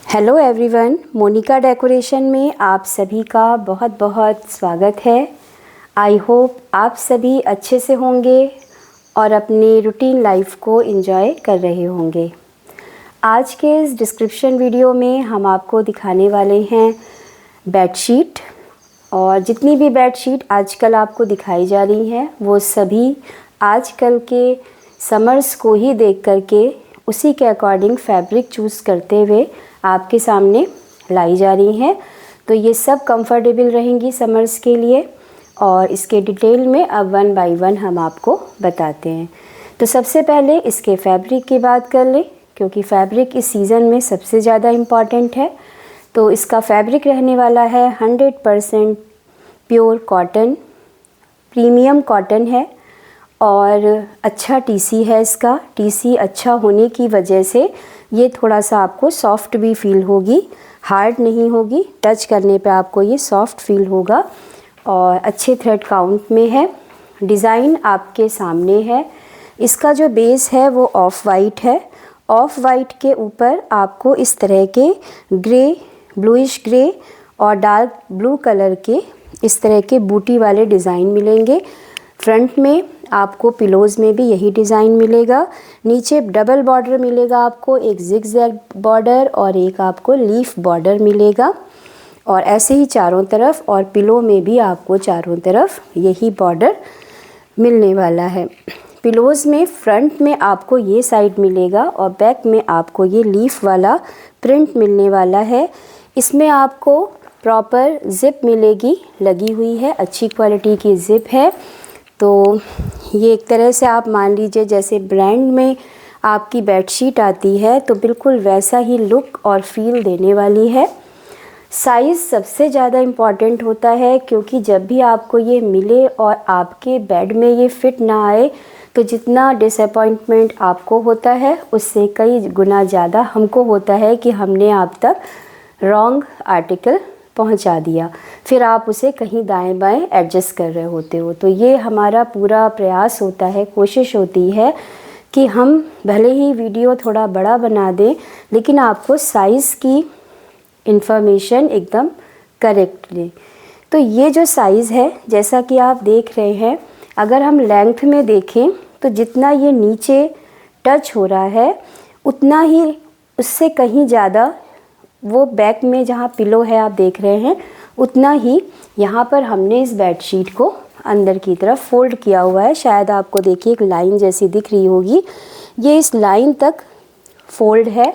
Hello everyone, Monika decoration में आप सभी का बहुत बहुत स्वागत है। आई होप आप सभी अच्छे से होंगे और अपनी रूटीन लाइफ को एंजॉय कर रहे होंगे। आज के इस डिस्क्रिप्शन वीडियो में हम आपको दिखाने वाले हैं बेडशीट, और जितनी भी बेडशीट आजकल आपको दिखाई जा रही हैं वो सभी आजकल के समर्स को ही देख करके उसी के अकॉर्डिंग फैब्रिक चूज़ करते हुए आपके सामने लाई जा रही हैं। तो ये सब कंफर्टेबल रहेंगी समर्स के लिए, और इसके डिटेल में अब वन बाय वन हम आपको बताते हैं। तो सबसे पहले इसके फैब्रिक की बात कर लें, क्योंकि फैब्रिक इस सीज़न में सबसे ज़्यादा इम्पॉर्टेंट है। तो इसका फैब्रिक रहने वाला है 100% प्योर कॉटन, प्रीमियम कॉटन है और अच्छा टीसी है। इसका टीसी अच्छा होने की वजह से ये थोड़ा सा आपको सॉफ्ट भी फील होगी, हार्ड नहीं होगी। टच करने पे आपको ये सॉफ्ट फील होगा और अच्छे थ्रेड काउंट में है। डिज़ाइन आपके सामने है। इसका जो बेस है वो ऑफ वाइट है। ऑफ वाइट के ऊपर आपको इस तरह के ग्रे, ब्लूइश ग्रे और डार्क ब्लू कलर के इस तरह के बूटी वाले डिज़ाइन मिलेंगे। फ्रंट में आपको पिलोज़ में भी यही डिज़ाइन मिलेगा। नीचे डबल बॉर्डर मिलेगा आपको, एक जिगजैग बॉर्डर और एक आपको लीफ बॉर्डर मिलेगा, और ऐसे ही चारों तरफ, और पिलो में भी आपको चारों तरफ यही बॉर्डर मिलने वाला है। पिलोज़ में फ्रंट में आपको ये साइड मिलेगा और बैक में आपको ये लीफ वाला प्रिंट मिलने वाला है। इसमें आपको प्रॉपर ज़िप मिलेगी, लगी हुई है, अच्छी क्वालिटी की ज़िप है। तो ये एक तरह से आप मान लीजिए जैसे ब्रांड में आपकी बेडशीट आती है तो बिल्कुल वैसा ही लुक और फील देने वाली है। साइज़ सबसे ज़्यादा इम्पॉर्टेंट होता है, क्योंकि जब भी आपको ये मिले और आपके बेड में ये फिट ना आए तो जितना डिसअपॉइंटमेंट आपको होता है उससे कई गुना ज़्यादा हमको होता है कि हमने आप तक रॉन्ग आर्टिकल पहुंचा दिया, फिर आप उसे कहीं दाएं बाएं एडजस्ट कर रहे होते हो। तो ये हमारा पूरा प्रयास होता है, कोशिश होती है कि हम भले ही वीडियो थोड़ा बड़ा बना दें लेकिन आपको साइज़ की इंफॉर्मेशन एकदम करेक्ट दें। तो ये जो साइज़ है जैसा कि आप देख रहे हैं, अगर हम लेंथ में देखें तो जितना ये नीचे टच हो रहा है उतना ही, उससे कहीं ज़्यादा वो बैक में जहाँ पिलो है आप देख रहे हैं उतना ही यहाँ पर हमने इस बेडशीट को अंदर की तरफ फोल्ड किया हुआ है। शायद आपको देखिए एक लाइन जैसी दिख रही होगी, ये इस लाइन तक फोल्ड है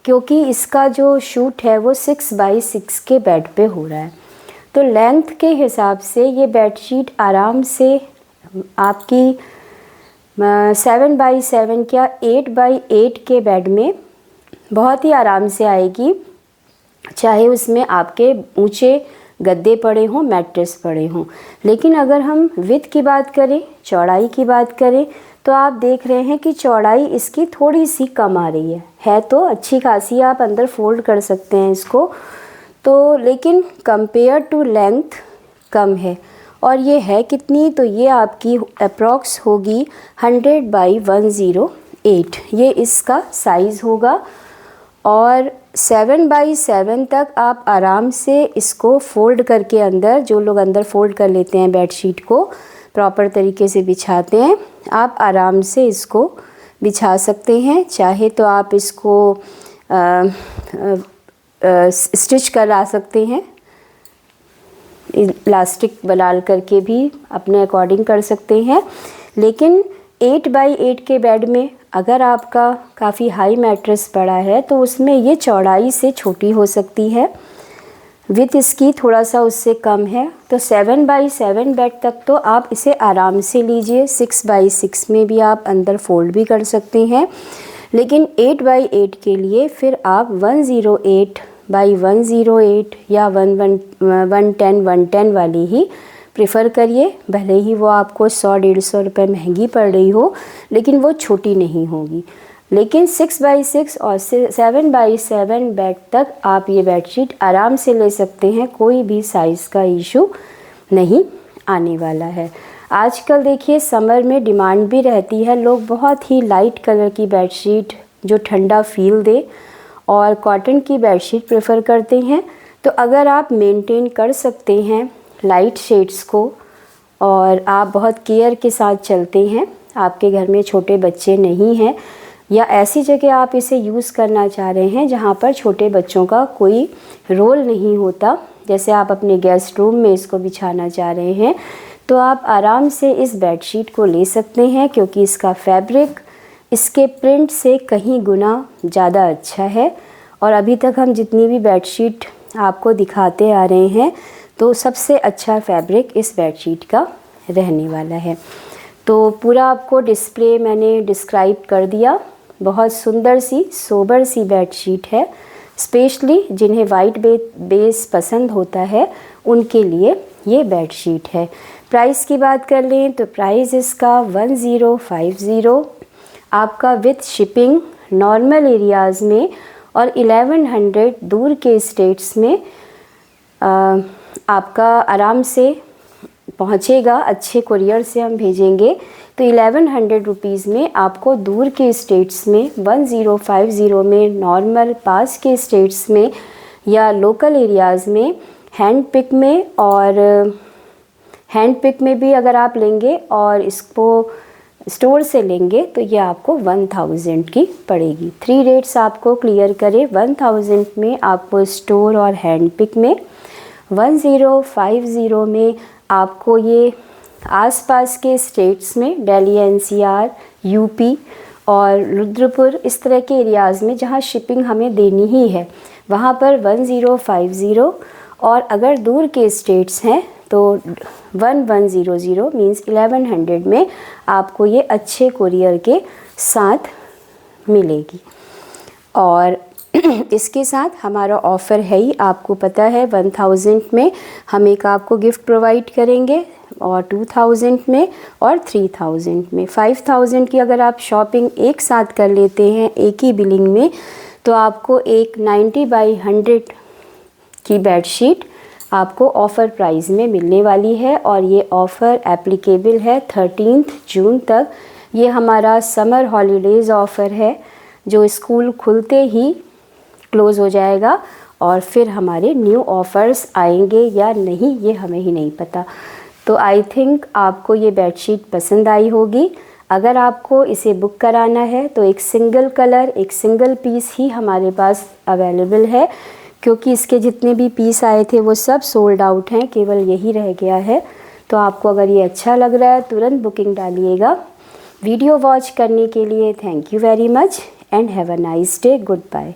क्योंकि इसका जो शूट है वो 6 बाई 6 के बेड पे हो रहा है। तो लेंथ के हिसाब से ये बेडशीट आराम से आपकी 7 बाई 7 क्या 8 बाई 8 के बेड में बहुत ही आराम से आएगी, चाहे उसमें आपके ऊंचे गद्दे पड़े हों, मैट्रेस पड़े हों। लेकिन अगर हम विड्थ की बात करें, चौड़ाई की बात करें, तो आप देख रहे हैं कि चौड़ाई इसकी थोड़ी सी कम आ रही है तो अच्छी खासी आप अंदर फोल्ड कर सकते हैं इसको, तो लेकिन कंपेयर टू लेंथ कम है। और ये है कितनी, तो ये आपकी अप्रॉक्स होगी 100 बाई 108, ये इसका साइज़ होगा। और 7 बाई 7 तक आप आराम से इसको फ़ोल्ड करके अंदर, जो लोग अंदर फ़ोल्ड कर लेते हैं बेडशीट को प्रॉपर तरीके से बिछाते हैं, आप आराम से इसको बिछा सकते हैं। चाहे तो आप इसको स्टिच करा सकते हैं, इलास्टिक डाल करके भी अपने अकॉर्डिंग कर सकते हैं। लेकिन 8 बाई 8 के बेड में अगर आपका काफ़ी हाई मैट्रेस पड़ा है तो उसमें ये चौड़ाई से छोटी हो सकती है, विथ इसकी थोड़ा सा उससे कम है। तो 7 बाई 7 बेड तक तो आप इसे आराम से लीजिए। 6 बाई 6 में भी आप अंदर फोल्ड भी कर सकते हैं, लेकिन 8 बाई 8 के लिए फिर आप 108 बाई 108 या 110 वाली ही प्रेफर करिए। भले ही वो आपको 100-150 रुपये महंगी पड़ रही हो, लेकिन वो छोटी नहीं होगी। लेकिन 6 बाई 6 और 7 बाई 7 बेड तक आप ये बेडशीट आराम से ले सकते हैं, कोई भी साइज़ का इशू नहीं आने वाला है। आजकल देखिए समर में डिमांड भी रहती है, लोग बहुत ही लाइट कलर की बेडशीट जो ठंडा फील दे और कॉटन की बेडशीट प्रेफर करते हैं। तो अगर आप मेंटेन कर सकते हैं लाइट शेड्स को और आप बहुत केयर के साथ चलते हैं, आपके घर में छोटे बच्चे नहीं हैं या ऐसी जगह आप इसे यूज़ करना चाह रहे हैं जहाँ पर छोटे बच्चों का कोई रोल नहीं होता, जैसे आप अपने गेस्ट रूम में इसको बिछाना चाह रहे हैं, तो आप आराम से इस बेडशीट को ले सकते हैं क्योंकि इसका फैब्रिक इसके प्रिंट से कहीं गुना ज़्यादा अच्छा है। और अभी तक हम जितनी भी बेडशीट आपको दिखाते आ रहे हैं तो सबसे अच्छा फैब्रिक इस बेडशीट का रहने वाला है। तो पूरा आपको डिस्प्ले मैंने डिस्क्राइब कर दिया। बहुत सुंदर सी सोबर सी बेडशीट है, स्पेशली जिन्हें वाइट बेस पसंद होता है उनके लिए ये बेडशीट है। प्राइस की बात कर लें तो प्राइस इसका 1050 आपका विथ शिपिंग नॉर्मल एरियाज़ में और 1100 दूर के स्टेट्स में आपका आराम से पहुँचेगा। अच्छे कुरियर से हम भेजेंगे तो 1100 रुपीज़ में आपको दूर के स्टेट्स में 1050 में नॉर्मल पास के स्टेट्स में या लोकल एरियाज़ में हैंड पिक में, और हैंड पिक में भी अगर आप लेंगे और इसको स्टोर से लेंगे तो ये आपको 1000 की पड़ेगी। 3 रेट्स आपको क्लियर करें, 1000 में आपको स्टोर और हैंड पिक में, 1050 में आपको ये आसपास के स्टेट्स में दिल्ली एनसीआर, यूपी और रुद्रपुर इस तरह के एरियाज़ में जहाँ शिपिंग हमें देनी ही है वहाँ पर 1050, और अगर दूर के स्टेट्स हैं तो 1100 मीन्स 1100 में आपको ये अच्छे कुरियर के साथ मिलेगी। और इसके साथ हमारा ऑफ़र है ही, आपको पता है 1000 में हम एक आपको गिफ्ट प्रोवाइड करेंगे और 2000 में और 3000 में। 5000 की अगर आप शॉपिंग एक साथ कर लेते हैं एक ही बिलिंग में तो आपको एक 90/100 की बेडशीट आपको ऑफ़र प्राइस में मिलने वाली है। और ये ऑफ़र एप्लीकेबल है 13 जून तक। ये हमारा समर हॉलीडेज़ ऑफ़र है जो स्कूल खुलते ही क्लोज़ हो जाएगा और फिर हमारे न्यू ऑफ़र्स आएंगे या नहीं ये हमें ही नहीं पता। तो आई थिंक आपको ये बेडशीट पसंद आई होगी। अगर आपको इसे बुक कराना है तो एक सिंगल कलर एक सिंगल पीस ही हमारे पास अवेलेबल है, क्योंकि इसके जितने भी पीस आए थे वो सब सोल्ड आउट हैं, केवल यही रह गया है। तो आपको अगर ये अच्छा लग रहा है तुरंत बुकिंग डालिएगा। वीडियो वॉच करने के लिए thank you very much and have a nice day. Good bye.